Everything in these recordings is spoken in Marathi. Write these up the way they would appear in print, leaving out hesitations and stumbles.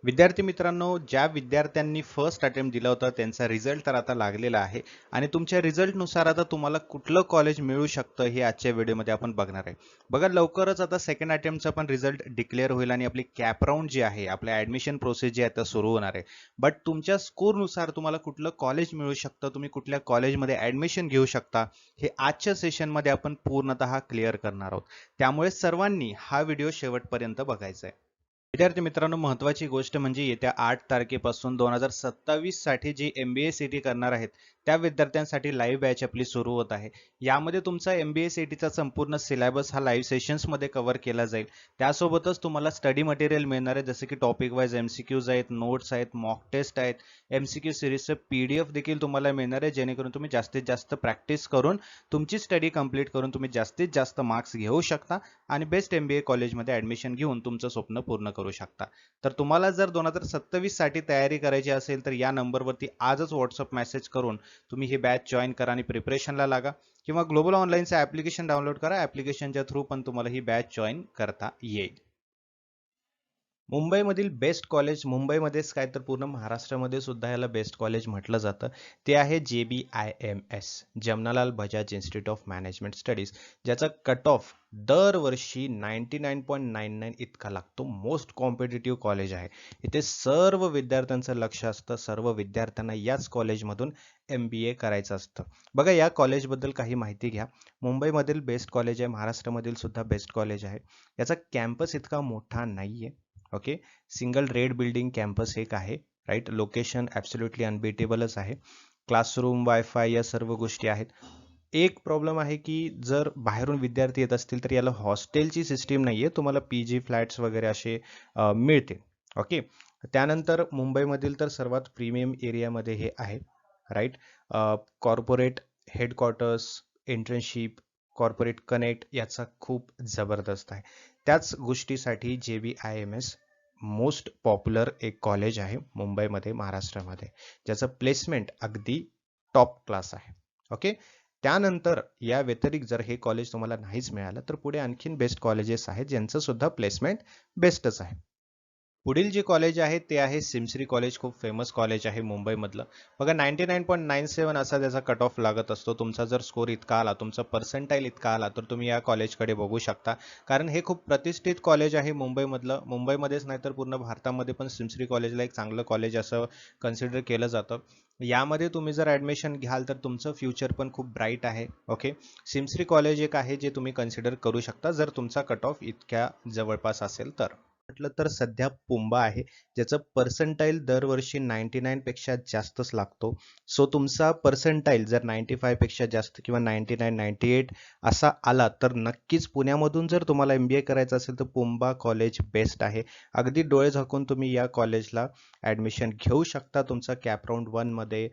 विद्यार्थी मित्रांनो, ज्या विद्यार्थ्यांनी फर्स्ट अटेम्प्ट दिला होता त्यांचा रिझल्ट तर आता लागलेला आहे आणि तुमच्या रिझल्टनुसार आता तुम्हाला कुठलं कॉलेज मिळू शकतं हे आजच्या व्हिडिओमध्ये आपण बघणार आहे. बघा, लवकरच आता सेकंड अटेम्प्टचा पण रिझल्ट डिक्लेअर होईल आणि आपली कॅप राऊंड जी आहे, आपल्या ऍडमिशन प्रोसेस जी आहे आता सुरू होणार आहे. बट तुमच्या स्कोरनुसार तुम्हाला कुठलं कॉलेज मिळू शकतं, तुम्ही कुठल्या कॉलेजमध्ये ऍडमिशन घेऊ शकता, हे आजच्या सेशनमध्ये आपण पूर्णतः क्लिअर करणार आहोत. त्यामुळे सर्वांनी हा व्हिडिओ शेवटपर्यंत बघायचा आहे. विद्यार्थी मित्रांनो, महत्त्वाची गोष्ट म्हणजे येत्या 8 तारखेपासून 2027 साठी जी MBA CT करणार आहेत त्या विद्यार्थ्यांसाठी लाईव्ह बॅच आपली सुरू होत आहे. यामध्ये तुमचा MBA CTचा संपूर्ण सिलेबस हा लाईव्ह सेशन्समध्ये कव्हर केला जाईल. त्यासोबतच तुम्हाला स्टडी मटेरियल मिळणार आहे, जसे की टॉपिक वाईज MCQs आहेत, नोट्स आहेत, मॉक टेस्ट आहेत, MCQ सिरीजचं PDF देखील तुम्हाला मिळणार आहे, जेणेकरून तुम्ही जास्तीत जास्त प्रॅक्टिस करून तुमची स्टडी कंप्लीट करून तुम्ही जास्तीत जास्त मार्क्स घेऊ शकता आणि बेस्ट MBA कॉलेजमध्ये ऍडमिशन घेऊन तुमचं स्वप्न पूर्ण करू शकता. तर तुम्हाला जर 2027 साठी तयारी करायची असेल तर या नंबरवरती आजच व्हॉट्सअप मेसेज करून तुम्ही ही बॅच जॉईन करा आणि प्रिपरेशनला लागा, किंवा ग्लोबल ऑनलाईनचं ऍप्लिकेशन डाउनलोड करा. ऍप्लिकेशनच्या थ्रू पण तुम्हाला ही बॅच जॉईन करता येईल. मुंबईमधील बेस्ट कॉलेज, मुंबईमध्येच काय तर पूर्ण महाराष्ट्रामध्ये सुद्धा याला बेस्ट कॉलेज म्हटलं जातं, ते आहे JBIMS, Jamnalal Bajaj institute of management studies, ज्याचा कट ऑफ दरवर्षी 99.99 इतका लागतो. मोस्ट कॉम्पिटिटिव्ह कॉलेज आहे. इथे सर्व विद्यार्थ्यांचं लक्ष असतं, सर्व विद्यार्थ्यांना याच कॉलेजमधून MBA करायचं असतं. बघा, या कॉलेजबद्दल काही माहिती घ्या. मुंबईमधील बेस्ट कॉलेज आहे, महाराष्ट्रामधील सुद्धा बेस्ट कॉलेज आहे. याचा कॅम्पस इतका मोठा नाहीये. Okay, single red building campus एक आहे. राईट, लोकेशन ॲब्सोल्युटली अनबीटेबलच आहे. क्लासरूम, वायफाय या सर्व गोष्टी आहेत. एक प्रॉब्लेम आहे की जर बाहेरून विद्यार्थी येत असतील तर याला हॉस्टेलची सिस्टीम नाहीये, तुम्हाला PG फ्लॅट्स वगैरे असे मिळतील. ओके, त्यानंतर मुंबईमधील तर सर्वात प्रीमियम एरियामध्ये हे आहे. Right, corporate headquarters, internship, corporate connect याचा खूप जबरदस्त आहे. त्याच गोष्टीसाठी JBIMS मोस्ट पॉप्युलर एक कॉलेज आहे मुंबईमध्ये, महाराष्ट्रामध्ये, ज्याचं प्लेसमेंट अगदी टॉप क्लास आहे. ओके, त्यानंतर या व्यतिरिक्त जर हे कॉलेज तुम्हाला नाहीच मिळालं तर पुढे आणखीन बेस्ट कॉलेजेस आहेत ज्यांचं सुद्धा प्लेसमेंट बेस्टच आहे. पुढील जे कॉलेज आहे ते आहे सिमश्री कॉलेज. खूप फेमस कॉलेज आहे मुंबईमधलं. बघा, 99.97 असा त्याचा कट ऑफ लागत असतो. तुमचा जर स्कोर इतका आला, तुमचा पर्सेंटाईल इतका आला, तर तुम्ही या कॉलेजकडे बघू शकता, कारण हे खूप प्रतिष्ठित कॉलेज आहे मुंबईमधलं. मुंबईमध्येच नाही तर पूर्ण भारतामध्ये पण सिमश्री कॉलेजला एक चांगलं कॉलेज असं कन्सिडर केलं जातं. यामध्ये तुम्ही जर ॲडमिशन घ्याल तर तुमचं फ्युचर पण खूप ब्राईट आहे. ओके, सिमश्री कॉलेज एक आहे जे तुम्ही कन्सिडर करू शकता जर तुमचा कट ऑफ इतक्या जवळपास असेल तर. म्हटलं तर सध्या पुंबा आहे, ज्याचं पर्सेंटाईल दरवर्षी 99 पेक्षा जास्तच लागतो. सो तुमचा पर्सेंटाईल जर 95 पेक्षा जास्त किंवा 99, 98 असा आला तर नक्कीच पुण्यामधून जर तुम्हाला MBA करायचं असेल तर पुंबा कॉलेज बेस्ट आहे. अगदी डोळे झाकून तुम्ही या कॉलेजला ॲडमिशन घेऊ शकता. तुमचा कॅप राऊंड 1 मध्ये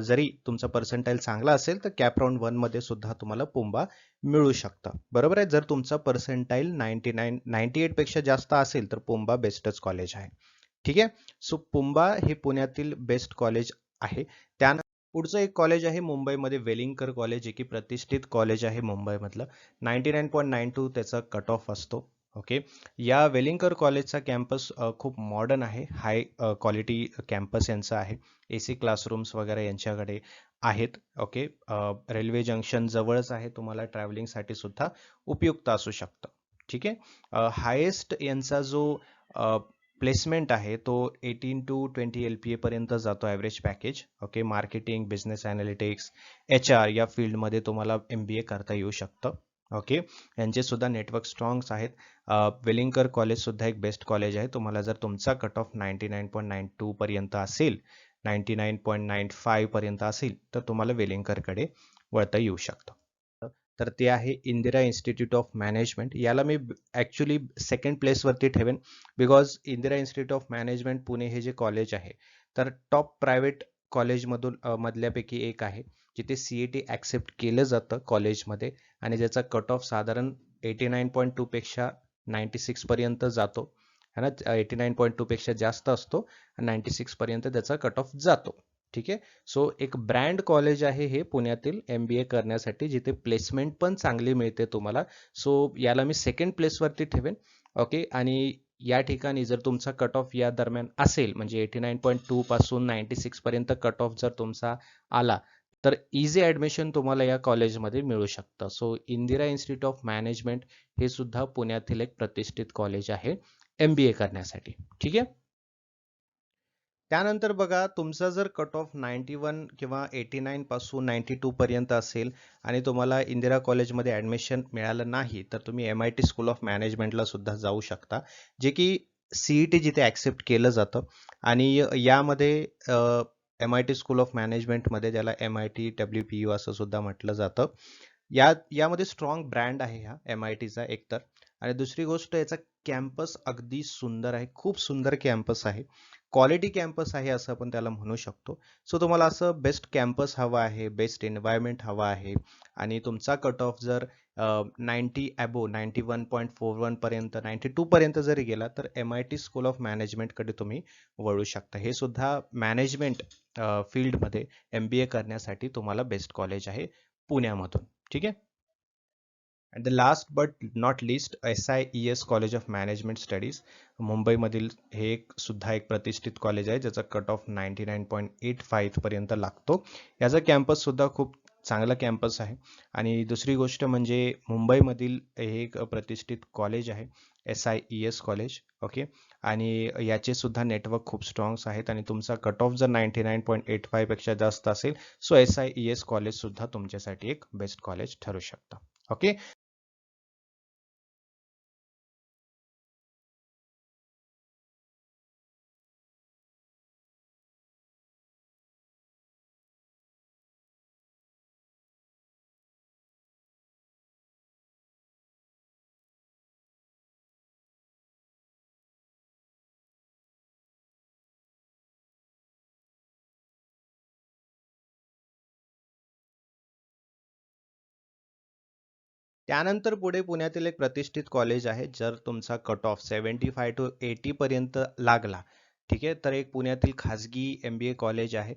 जरी तुमचा पर्सेंटाईल चांगला असेल तर कॅप राऊंड 1 मध्ये सुद्धा तुम्हाला पुंबा मिळू शकतं. बरोबर आहे. जर तुमचा पर्सेंटाईल 99, 98 पेक्षा जास्त असेल तर पुंबा बेस्टच कॉलेज आहे. ठीक आहे. सो पुंबा हे पुण्यातील बेस्ट कॉलेज आहे. त्यानंतर पुढचं एक कॉलेज आहे मुंबईमध्ये, वेलिंगकर कॉलेज, जे की प्रतिष्ठित कॉलेज आहे मुंबईमधलं. 99.92 त्याचा कट ऑफ असतो. ओके, या वेलिंगकर कॉलेजचा कॅम्पस खूप मॉडर्न आहे. हाय क्वालिटी कॅम्पस यांचा आहे. AC क्लासरूम्स वगैरे यांच्याकडे आहेत. ओके, रेल्वे जंक्शन जवळच आहे, तुम्हाला ट्रॅव्हलिंगसाठी सुद्धा उपयुक्त असू शकतं. ठीक आहे. हायेस्ट यांचा जो प्लेसमेंट आहे तो 18 to 20 LPA पर्यंत जातो average package. Okay, marketing, business analytics, HR या फील्डमध्ये तुम्हाला MBA करता येऊ शकतं. ओके, यांचे सुद्धा नेटवर्क स्ट्रॉंग्स आहेत. वेलिंगकर कॉलेज सुद्धा एक बेस्ट कॉलेज आहे. तुम्हाला जर तुमचा कट ऑफ 99.92 पर्यंत असेल, 99.95 पर्यंत असेल तर तुम्हाला वेलिंगकरकडे वळता येऊ शकतं. तर ते आहे इंदिरा इन्स्टिट्यूट ऑफ मॅनेजमेंट. याला मी ॲक्च्युली सेकंड प्लेसवरती ठेवेन, because Indira institute of management Pune हे जे कॉलेज आहे तर टॉप प्रायव्हेट कॉलेजमधून मधल्यापैकी एक आहे, जिथे CET ॲक्सेप्ट केलं जातं कॉलेजमध्ये आणि ज्याचा कट ऑफ साधारण 89.2 पेक्षा 96 पर्यंत जातो. है ना, 89.2 पेक्षा जास्त असतो आणि 96 पर्यंत त्याचा कट ऑफ जातो. ठीक आहे. सो एक ब्रँड कॉलेज आहे हे पुण्यातील MBA करण्यासाठी, जिथे प्लेसमेंट पण चांगली मिळते तुम्हाला. सो याला मी सेकंड प्लेसवरती ठेवेन. ओके, आणि या ठिकाणी जर तुमचा कट ऑफ या दरम्यान असेल म्हणजे 89.2 पासून 96 पर्यंत कट ऑफ जर तुमचा आला तर इझी ॲडमिशन तुम्हाला या कॉलेजमध्ये मिळू शकतं. So Indira institute of management हे सुद्धा पुण्यातील एक प्रतिष्ठित कॉलेज आहे MBA करण्यासाठी. ठीक आहे. त्यानंतर बघा तुमचा जर कट ऑफ 91 किंवा 89 पासून 92 पर्यंत असेल आणि तुम्हाला इंदिरा कॉलेजमध्ये ॲडमिशन मिळालं नाही तर तुम्ही MIT स्कूल ऑफ मॅनेजमेंटला सुद्धा जाऊ शकता, जे की CET जिथे ॲक्सेप्ट केलं जातं आणि यामध्ये MIT स्कूल ऑफ मॅनेजमेंटमध्ये ज्याला MIT WPU असं सुद्धा म्हटलं जातं. यामध्ये स्ट्रॉंग ब्रँड आहे हा MITचा एकतर, आणि दुसरी गोष्ट याचा कॅम्पस अगदी सुंदर आहे, खूप सुंदर कॅम्पस आहे, क्वालिटी कॅम्पस आहे असं आपण त्याला म्हणू शकतो. सो तुम्हाला असं बेस्ट कॅम्पस हवा आहे, बेस्ट एन्व्हायरमेंट हवा आहे आणि तुमचा कट ऑफ जर 90 अबो 91.41 पर्यंत 92 पर्यंत जरी गेला तर MIT स्कूल ऑफ मॅनेजमेंटकडे तुम्ही वळू शकता. हे सुद्धा मॅनेजमेंट फील्डमध्ये MBA करण्यासाठी तुम्हाला बेस्ट कॉलेज आहे पुण्यामधून. ठीक आहे. And the last but not list SIES college of management studies मुंबईमधील हे सुद्धा एक प्रतिष्ठित कॉलेज आहे ज्याचा कट ऑफ 99.85 पर्यंत लागतो. याचा कॅम्पस सुद्धा खूप चांगला कॅम्पस आहे आणि दुसरी गोष्ट म्हणजे मुंबईमधील हे एक प्रतिष्ठित कॉलेज आहे SIES कॉलेज. ओके. आणि याचे सुद्धा नेटवर्क खूप स्ट्रॉंग्स आहेत आणि तुमचा कट ऑफ जर 99.85 पेक्षा जास्त असेल सो SIES कॉलेज सुद्धा तुमच्यासाठी एक बेस्ट कॉलेज ठरू शकतं. ओके. त्यानंतर पुढे पुण्यातील एक प्रतिष्ठित कॉलेज आहे. जर तुमचा कट ऑफ 75 to 80 पर्यंत लागला, ठीक आहे, तर एक पुण्यातील खाजगी MBA कॉलेज आहे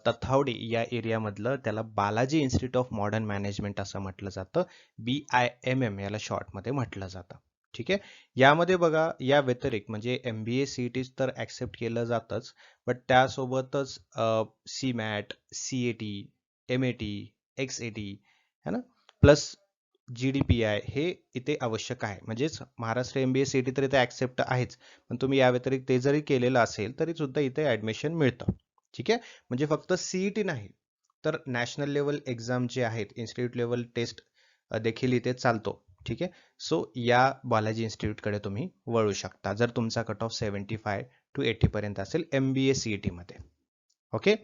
तथावडी या एरियामधलं. त्याला Balaji institute of modern management असं म्हटलं जातं. BIMM याला शॉर्टमध्ये म्हटलं जातं. ठीक आहे. यामध्ये बघा या व्यतिरिक्त म्हणजे MBA CET तर ॲक्सेप्ट केलं जातंच, बट त्यासोबतच CMAT, CAT, MAT, XAT है ना, प्लस GDPI हे इथे आवश्यक आहे. म्हणजेच महाराष्ट्र MBA CET तर इथे ॲक्सेप्ट आहेच, पण तुम्ही या व्यतिरिक्त ते जरी केलेलं असेल तरी सुद्धा इथे ॲडमिशन मिळतं. ठीक आहे. म्हणजे फक्त CET नाही तर नॅशनल लेवल एक्झाम जे आहेत, इन्स्टिट्यूट लेवल टेस्ट देखील इथे चालतो. ठीक आहे. सो या बालाजी इन्स्टिट्यूटकडे तुम्ही वळू शकता जर तुमचा कट ऑफ 75 to 80 पर्यंत असेल MBA CET मध्ये. ओके.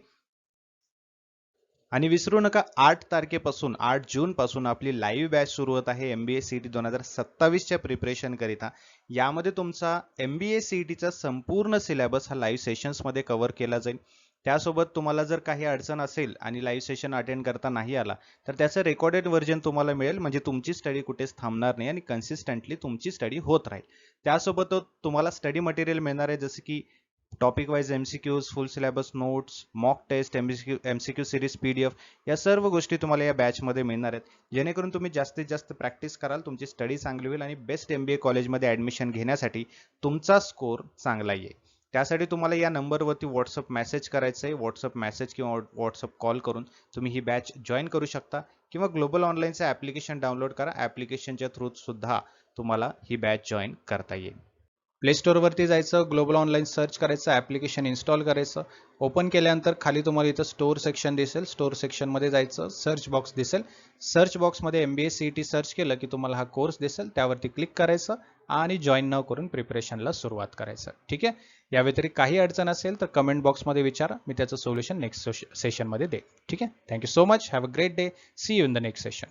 आणि विसरू नका 8 तारखेपासून 8 जून पासून आपली लाईव्ह बॅच सुरू होत आहे MBA CET 2027 च्या प्रिपरेशन करिता. यामध्ये तुमचा MBA CET चा संपूर्ण सिलेबस हा लाईव्ह सेशन्स मध्ये कव्हर केला जाईल. त्यासोबत तुम्हाला जर काही अडचण असेल आणि लाईव्ह सेशन अटेंड करता नाही आला तर त्याचं रेकॉर्डेड व्हर्जन तुम्हाला मिळेल, म्हणजे तुमची स्टडी कुठेच थांबणार नाही आणि कन्सिस्टंटली तुमची स्टडी होत राहील. त्यासोबत तुम्हाला स्टडी मटेरियल मिळणार आहे जसे की topic wise MCQs, full syllabus notes, mock test, MCQ series PDF या सर्व गोष्टी तुम्हाला या बॅचमध्ये मिळणार आहेत, जेणेकरून तुम्ही जास्तीत जास्त प्रॅक्टिस कराल, तुमची स्टडी चांगली होईल आणि बेस्ट MBA कॉलेजमध्ये ॲडमिशन घेण्यासाठी तुमचा स्कोर चांगला येईल. त्यासाठी तुम्हाला या नंबरवरती व्हॉट्सअप मेसेज करायचं आहे. व्हॉट्सअप मेसेज किंवा व्हॉट्सअप कॉल करून तुम्ही ही बॅच जॉईन करू शकता किंवा ग्लोबल ऑनलाईनचं ॲप्लिकेशन डाउनलोड करा. ॲप्लिकेशनच्या थ्रू सुद्धा तुम्हाला ही बॅच जॉईन करता येईल. प्ले स्टोअरवरती जायचं, ग्लोबल ऑनलाईन सर्च करायचं, ॲप्लिकेशन इन्स्टॉल करायचं. ओपन केल्यानंतर खाली तुम्हाला इथं स्टोअर सेक्शन दिसेल, स्टोअर सेक्शनमध्ये जायचं, सर्च बॉक्स दिसेल, सर्च बॉक्समध्ये MBA CET सर्च केलं की तुम्हाला हा कोर्स दिसेल, त्यावरती क्लिक करायचं आणि जॉईन नाव करून प्रिपरेशनला सुरुवात करायचं. ठीक आहे. या व्यतिरिक्त काही अडचण असेल तर कमेंट बॉक्समध्ये विचारा, मी त्याचं सोल्युशन नेक्स्ट सेशनमध्ये देईन. ठीक आहे. Thank you so much. Have a great day. See you in the next session.